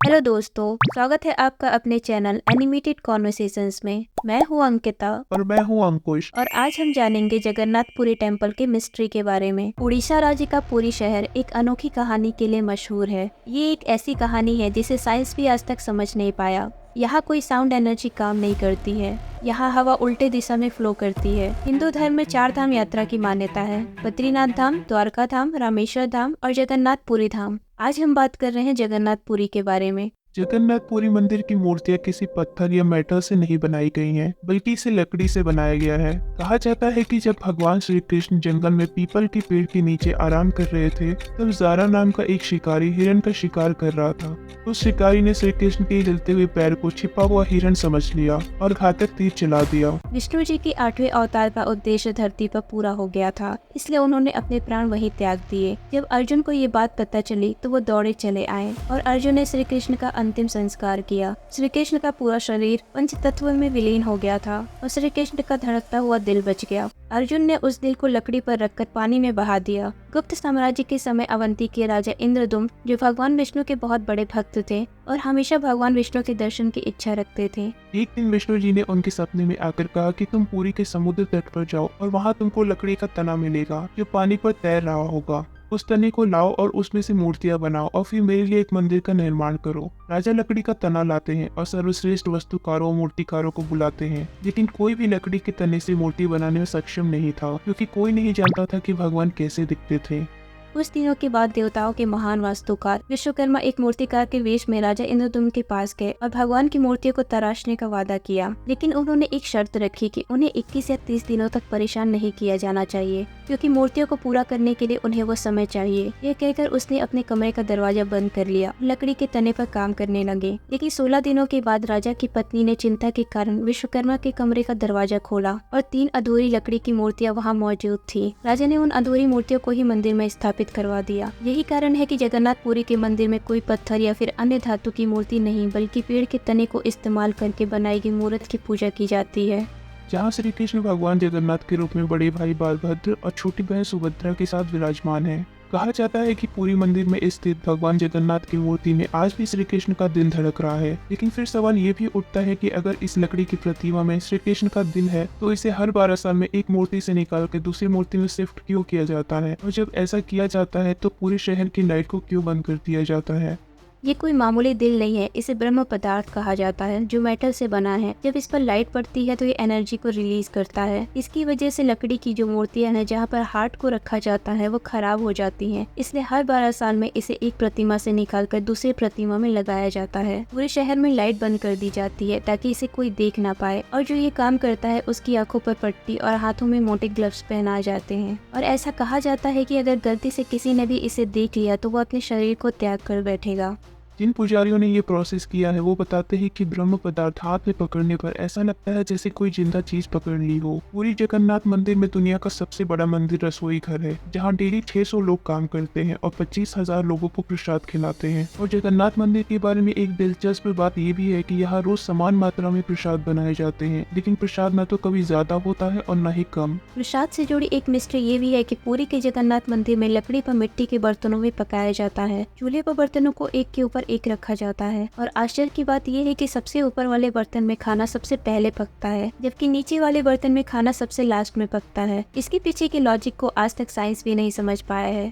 Hello दोस्तों, स्वागत है आपका अपने चैनल एनिमेटेड कॉन्वर्सेशंस में। मैं हूँ अंकिता और मैं हूँ अंकुश। और आज हम जानेंगे जगन्नाथपुरी टेम्पल के मिस्ट्री के बारे में। उड़ीसा राज्य का पुरी शहर एक अनोखी कहानी के लिए मशहूर है। ये एक ऐसी कहानी है जिसे साइंस भी आज तक समझ नहीं पाया। यहाँ कोई साउंड एनर्जी काम नहीं करती है। यहाँ हवा उल्टे दिशा में फ्लो करती है। हिंदू धर्म में 4 धाम यात्रा की मान्यता है: बद्रीनाथ धाम, द्वारका धाम, रामेश्वर धाम और जगन्नाथपुरी धाम। आज हम बात कर रहे हैं जगन्नाथपुरी के बारे में। जगन्नाथपुरी मंदिर की मूर्तियां किसी पत्थर या मेटल से नहीं बनाई गई हैं, बल्कि इसे लकड़ी से बनाया गया है। कहा जाता है कि जब भगवान श्री कृष्ण जंगल में पीपल के पेड़ के नीचे आराम कर रहे थे, तब जारा नाम का एक शिकारी हिरण का शिकार कर रहा था। उस शिकारी ने श्री कृष्ण के हिलते हुए पैर को छिपा हुआ हिरण समझ लिया और घातक तीर चला दिया। विष्णु जी की 8वें अवतार का उद्देश्य धरती पर पूरा हो गया था, इसलिए उन्होंने अपने प्राण वहीं त्याग दिए। जब अर्जुन को ये बात पता चली तो वो दौड़े चले आए और अर्जुन ने श्री कृष्ण का अंतिम संस्कार किया। श्री कृष्ण का पूरा शरीर पंच तत्व में विलीन हो गया था और श्री कृष्ण का धड़कता हुआ दिल बच गया। अर्जुन ने उस दिल को लकड़ी पर रखकर पानी में बहा दिया। गुप्त साम्राज्य के समय अवंती के राजा इंद्रदुम्न, जो भगवान विष्णु के बहुत बड़े भक्त थे और हमेशा भगवान विष्णु के दर्शन की इच्छा रखते थे, एक दिन विष्णु जी ने उनके सपने में आकर कहा कि तुम पुरी के समुद्र तट पर जाओ और वहाँ तुमको लकड़ी का तना मिलेगा जो पानी पर तैर रहा होगा। उस तने को लाओ और उसमें से मूर्तियां बनाओ और फिर मेरे लिए एक मंदिर का निर्माण करो। राजा लकड़ी का तना लाते हैं और सर्वश्रेष्ठ वस्तुकारों और मूर्तिकारों को बुलाते हैं, लेकिन कोई भी लकड़ी के तने से मूर्ति बनाने में सक्षम नहीं था, क्योंकि कोई नहीं जानता था कि भगवान कैसे दिखते थे। कुछ दिनों के बाद देवताओं के महान वास्तुकार विश्वकर्मा एक मूर्तिकार के वेश में राजा इंद्रदुम्न के पास गए और भगवान की मूर्तियों को तराशने का वादा किया। लेकिन उन्होंने एक शर्त रखी कि उन्हें 21 या 30 दिनों तक परेशान नहीं किया जाना चाहिए, क्योंकि मूर्तियों को पूरा करने के लिए उन्हें वो समय चाहिए। यह कहकर उसने अपने कमरे का दरवाजा बंद कर लिया, लकड़ी के तने पर काम करने लगे। लेकिन 16 दिनों के बाद राजा की पत्नी ने चिंता के कारण विश्वकर्मा के कमरे का दरवाजा खोला और 3 अधूरी लकड़ी की मूर्तियां वहाँ मौजूद थी। राजा ने उन अधूरी मूर्तियों को ही मंदिर में स्थापित करवा दिया। यही कारण है कि जगन्नाथपुरी के मंदिर में कोई पत्थर या फिर अन्य धातु की मूर्ति नहीं, बल्कि पेड़ के तने को इस्तेमाल करके बनाई गई मूर्त की पूजा की जाती है। जहाँ श्री कृष्ण भगवान जगन्नाथ के रूप में बड़े भाई बलभद्र और छोटी बहन सुभद्रा के साथ विराजमान है। कहा जाता है कि पूरी मंदिर में स्थित भगवान जगन्नाथ की मूर्ति में आज भी श्री कृष्ण का दिल धड़क रहा है। लेकिन फिर सवाल ये भी उठता है कि अगर इस लकड़ी की प्रतिमा में श्री कृष्ण का दिल है, तो इसे हर 12 साल में एक मूर्ति से निकाल कर दूसरी मूर्ति में शिफ्ट क्यों किया जाता है? और जब ऐसा किया जाता है तो पूरे शहर की लाइट को क्यों बंद कर दिया जाता है? ये कोई मामूली दिल नहीं है, इसे ब्रह्म पदार्थ कहा जाता है, जो मेटल से बना है। जब इस पर लाइट पड़ती है तो ये एनर्जी को रिलीज करता है। इसकी वजह से लकड़ी की जो मूर्तियां हैं, जहाँ पर हार्ट को रखा जाता है, वो खराब हो जाती हैं। इसलिए हर 12 साल में इसे एक प्रतिमा से निकालकर दूसरी प्रतिमा में लगाया जाता है। पूरे शहर में लाइट बंद कर दी जाती है ताकि इसे कोई देख ना पाए, और जो ये काम करता है उसकी आंखों पर पट्टी और हाथों में मोटे ग्लव्स पहनाए जाते हैं। और ऐसा कहा जाता है कि अगर गलती से किसी ने भी इसे देख लिया तो वो अपने शरीर को त्याग कर बैठेगा। जिन पुजारियों ने ये प्रोसेस किया है वो बताते हैं कि ब्रह्म पदार्थ हाथ में पकड़ने पर ऐसा लगता है जैसे कोई जिंदा चीज पकड़ ली हो। पूरी जगन्नाथ मंदिर में दुनिया का सबसे बड़ा मंदिर रसोई घर है, जहाँ डेली 600 लोग काम करते हैं और 25,000 लोगों को प्रसाद खिलाते हैं। और जगन्नाथ मंदिर के बारे में एक दिलचस्प बात ये भी है कि यहाँ रोज समान मात्रा में प्रसाद बनाए जाते हैं, लेकिन प्रसाद न तो कभी ज्यादा होता है और न ही कम। प्रसाद से जुड़ी एक मिस्ट्री ये भी है कि पूरी के जगन्नाथ मंदिर में लकड़ी पर मिट्टी के बर्तनों में पकाया जाता है। चूल्हे पर बर्तनों को एक के ऊपर एक रखा जाता है, और आश्चर्य की बात यह है कि सबसे ऊपर वाले बर्तन में खाना सबसे पहले पकता है, जबकि नीचे वाले बर्तन में खाना सबसे लास्ट में पकता है। इसके पीछे के लॉजिक को आज तक साइंस भी नहीं समझ पाया है।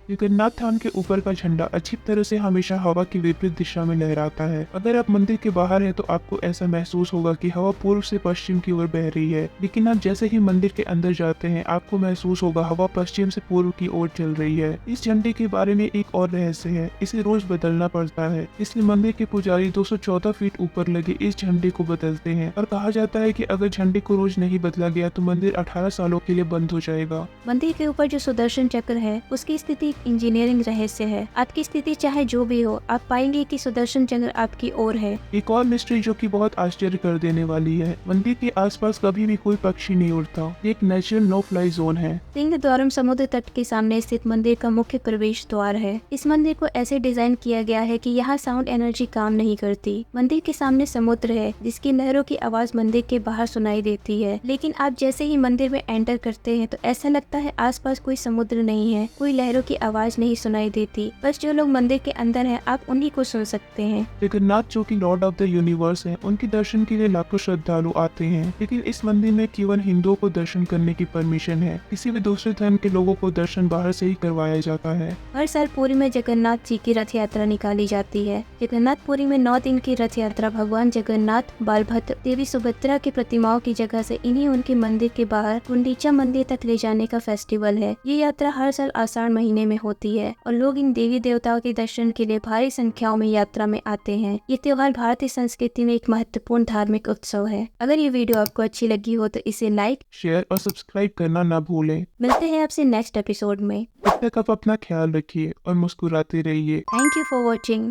जगन्नाथ धाम के ऊपर का झंडा अच्छी तरह से हमेशा हवा की विपरीत दिशा में लहराता है। अगर आप मंदिर के बाहर हैं तो आपको ऐसा महसूस होगा कि हवा पूर्व से पश्चिम की ओर बह रही है, लेकिन आप जैसे ही मंदिर के अंदर जाते हैं आपको महसूस होगा हवा पश्चिम से पूर्व की ओर चल रही है। इस झंडे के बारे में एक और रहस्य है, इसे रोज बदलना पड़ता है, इसलिए मंदिर के पुजारी 214 फीट ऊपर लगे इस झंडे को बदलते हैं। और कहा जाता है कि अगर झंडे को रोज नहीं बदला गया तो मंदिर 18 सालों के लिए बंद हो जाएगा। मंदिर के ऊपर जो सुदर्शन चक्र है, उसकी स्थिति इंजीनियरिंग रहस्य है। आपकी स्थिति चाहे जो भी हो, आप पाएंगे कि सुदर्शन चक्र आपकी ओर है। एक और मिस्ट्री जो कि बहुत आश्चर्य कर देने वाली है, मंदिर के आसपास कभी भी कोई पक्षी नहीं उड़ता। ये एक नेचुरल नो फ्लाई जोन है। सिंहद्वारम समुद्र तट के सामने स्थित मंदिर का मुख्य प्रवेश द्वार है। इस मंदिर को ऐसे डिजाइन किया गया है कि यहाँ साउंड एनर्जी काम नहीं करती। मंदिर के सामने समुद्र है, जिसकी लहरों की आवाज मंदिर के बाहर सुनाई देती है, लेकिन आप जैसे ही मंदिर में एंटर करते हैं तो ऐसा लगता है आसपास कोई समुद्र नहीं है, कोई लहरों की आवाज नहीं सुनाई देती। बस जो लोग मंदिर के अंदर हैं, आप उन्हीं को सुन सकते हैं। जगन्नाथ जो कि लॉर्ड ऑफ द यूनिवर्स हैं, उनके दर्शन के लिए लाखों श्रद्धालु आते हैं, लेकिन इस मंदिर में केवल हिंदुओं को दर्शन करने की परमिशन है। किसी भी दूसरे धर्म के लोगों को दर्शन बाहर से ही करवाया जाता है। हर साल पुरी में जगन्नाथ जी की रथ यात्रा निकाली जाती है। जगन्नाथपुरी में 9 दिन की रथ यात्रा भगवान जगन्नाथ, बालभद्र, देवी सुभद्रा की प्रतिमाओं की जगह से इन्हीं उनके मंदिर के बाहर गुंडीचा मंदिर तक ले जाने का फेस्टिवल है। ये यात्रा हर साल आषाढ़ महीने में होती है और लोग इन देवी देवताओं के दर्शन के लिए भारी संख्याओं में यात्रा में आते हैं। ये त्योहार भारतीय संस्कृति में एक महत्वपूर्ण धार्मिक उत्सव है। अगर ये वीडियो आपको अच्छी लगी हो तो इसे लाइक, शेयर और सब्सक्राइब करना ना भूलें। मिलते हैं आपसे नेक्स्ट एपिसोड में। तब तक आप अपना ख्याल रखिए और मुस्कुराते रहिए। Thank you for watching.